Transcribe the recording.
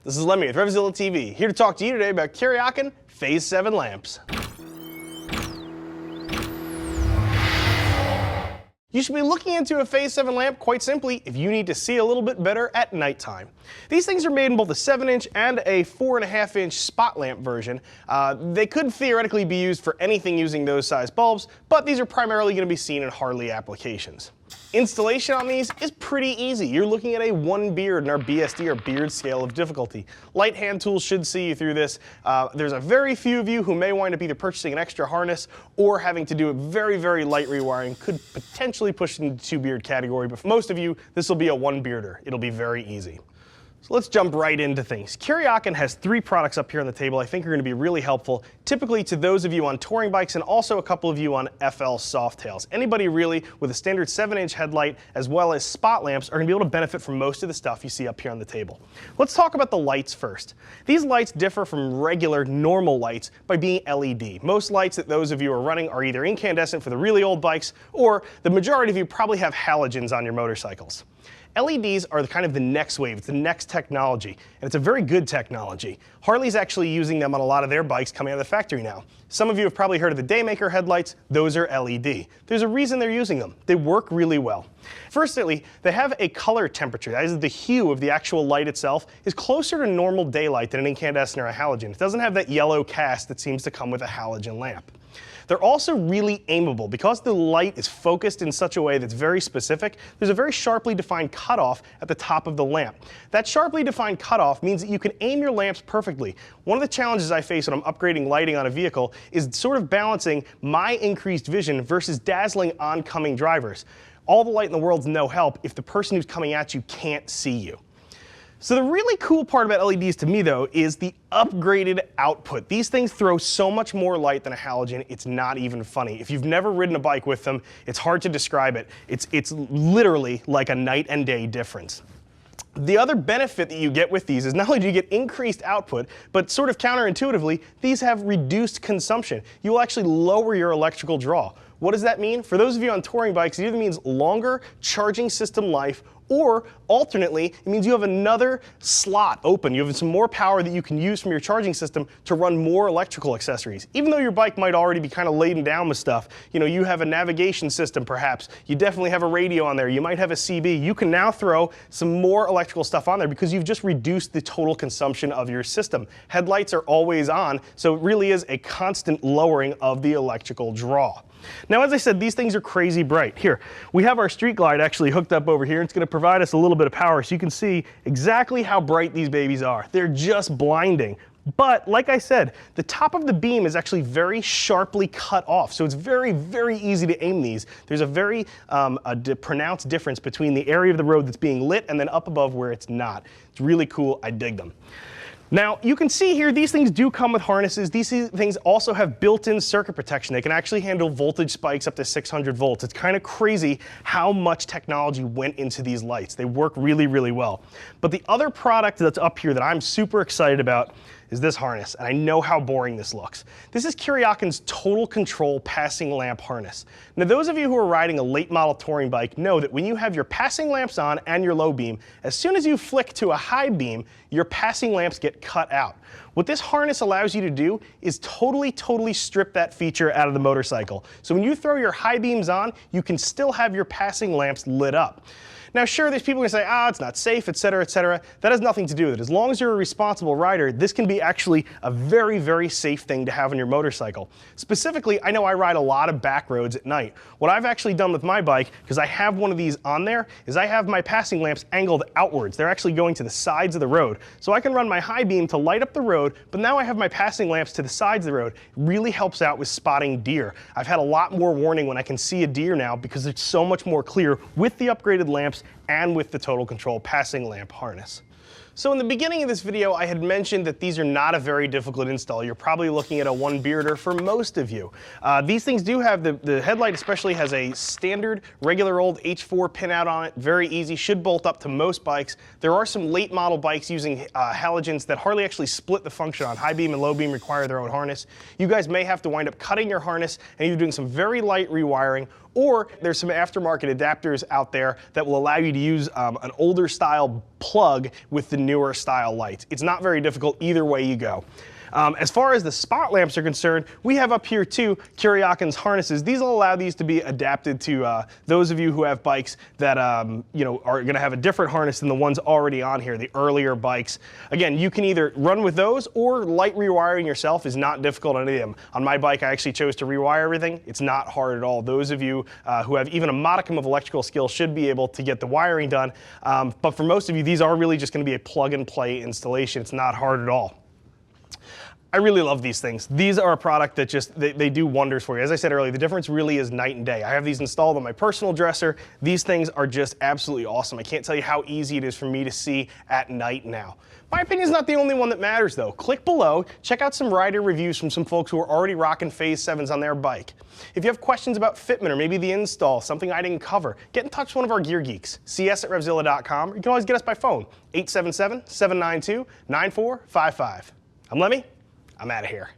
This is Lemmy with RevZilla TV, here to talk to you today about Kuryakyn Phase 7 lamps. You should be looking into a Phase 7 lamp quite simply if you need to see a little bit better at nighttime. These things are made in both a 7-inch and a 4.5-inch spot lamp version. They could theoretically be used for anything using those size bulbs, but these are primarily going to be seen in Harley applications. Installation on these is pretty easy. You're looking at a 1 beard in our BSD or beard scale of difficulty. Light hand tools should see you through this. There's a very few of you who may wind up either purchasing an extra harness or having to do a very, very light rewiring. Could potentially push it into 2 beard category, but for most of you, this will be a 1 bearder. It'll be very easy. So let's jump right into things. Kuryakyn has 3 products up here on the table I think are going to be really helpful, typically to those of you on touring bikes and also a couple of you on FL Softails. Anybody really with a standard 7-inch headlight as well as spot lamps are going to be able to benefit from most of the stuff you see up here on the table. Let's talk about the lights first. These lights differ from regular normal lights by being LED. Most lights that those of you are running are either incandescent for the really old bikes, or the majority of you probably have halogens on your motorcycles. LEDs are kind of the next wave, it's the next technology, and it's a very good technology. Harley's actually using them on a lot of their bikes coming out of the factory now. Some of you have probably heard of the Daymaker headlights. Those are LED. There's a reason they're using them. They work really well. Firstly, they have a color temperature, that is the hue of the actual light itself, is closer to normal daylight than an incandescent or a halogen. It doesn't have that yellow cast that seems to come with a halogen lamp. They're also really aimable. Because the light is focused in such a way that's very specific, there's a very sharply defined cutoff at the top of the lamp. That sharply defined cutoff means that you can aim your lamps perfectly. One of the challenges I face when I'm upgrading lighting on a vehicle is sort of balancing my increased vision versus dazzling oncoming drivers. All the light in the world's no help if the person who's coming at you can't see you. So the really cool part about LEDs to me though is the upgraded output. These things throw so much more light than a halogen, it's not even funny. If you've never ridden a bike with them, it's hard to describe it. It's literally like a night and day difference. The other benefit that you get with these is not only do you get increased output, but sort of counterintuitively, these have reduced consumption. You will actually lower your electrical draw. What does that mean? For those of you on touring bikes, it either means longer charging system life, or alternately, it means you have another slot open. You have some more power that you can use from your charging system to run more electrical accessories. Even though your bike might already be kind of laden down with stuff, you know, you have a navigation system perhaps, you definitely have a radio on there, you might have a CB, you can now throw some more electrical stuff on there because you've just reduced the total consumption of your system. Headlights are always on, so it really is a constant lowering of the electrical draw. Now, as I said, these things are crazy bright. Here, we have our street glide actually hooked up over here. It's going to provide us a little bit of power so you can see exactly how bright these babies are. They're just blinding. But like I said, the top of the beam is actually very sharply cut off, so it's very, very easy to aim these. There's a very pronounced difference between the area of the road that's being lit and then up above where it's not. It's really cool. I dig them. Now, you can see here, these things do come with harnesses. These things also have built-in circuit protection. They can actually handle voltage spikes up to 600 volts. It's kind of crazy how much technology went into these lights. They work really, really well. But the other product that's up here that I'm super excited about is this harness, and I know how boring this looks. This is Kuryakyn's Total Control Passing Lamp Harness. Now, those of you who are riding a late model touring bike know that when you have your passing lamps on and your low beam, as soon as you flick to a high beam, your passing lamps get cut out. What this harness allows you to do is totally strip that feature out of the motorcycle. So when you throw your high beams on, you can still have your passing lamps lit up. Now sure, there's people who say, it's not safe, etc., etc. That has nothing to do with it. As long as you're a responsible rider, this can be actually a very, very safe thing to have on your motorcycle. Specifically, I know I ride a lot of back roads at night. What I've actually done with my bike, because I have one of these on there, is I have my passing lamps angled outwards. They're actually going to the sides of the road. So I can run my high beam to light up the road, but now I have my passing lamps to the sides of the road. It really helps out with spotting deer. I've had a lot more warning when I can see a deer now because it's so much more clear with the upgraded lamps and with the Total Control Passing Lamp Harness. So in the beginning of this video, I had mentioned that these are not a very difficult install. You're probably looking at a 1 bearder for most of you. These things do have, the headlight especially has a standard, regular old H4 pinout on it. Very easy, should bolt up to most bikes. There are some late model bikes using halogens that hardly actually split the function on. High beam and low beam require their own harness. You guys may have to wind up cutting your harness and either doing some very light rewiring, or there's some aftermarket adapters out there that will allow you to use an older style plug with the newer style lights. It's not very difficult either way you go. As far as the spot lamps are concerned, we have up here too Kuryakyn's harnesses. These will allow these to be adapted to those of you who have bikes that you know, are going to have a different harness than the ones already on here, the earlier bikes. Again, you can either run with those, or light rewiring yourself is not difficult on any of them. On my bike, I actually chose to rewire everything. It's not hard at all. Those of you who have even a modicum of electrical skill should be able to get the wiring done. But for most of you, these are really just going to be a plug and play installation. It's not hard at all. I really love these things. These are a product that just, they do wonders for you. As I said earlier, the difference really is night and day. I have these installed on my personal dresser. These things are just absolutely awesome. I can't tell you how easy it is for me to see at night now. My opinion is not the only one that matters though. Click below, check out some rider reviews from some folks who are already rocking Phase 7s on their bike. If you have questions about fitment or maybe the install, something I didn't cover, get in touch with one of our gear geeks. See us at RevZilla.com, or you can always get us by phone, 877-792-9455. I'm Lemmy. I'm out of here.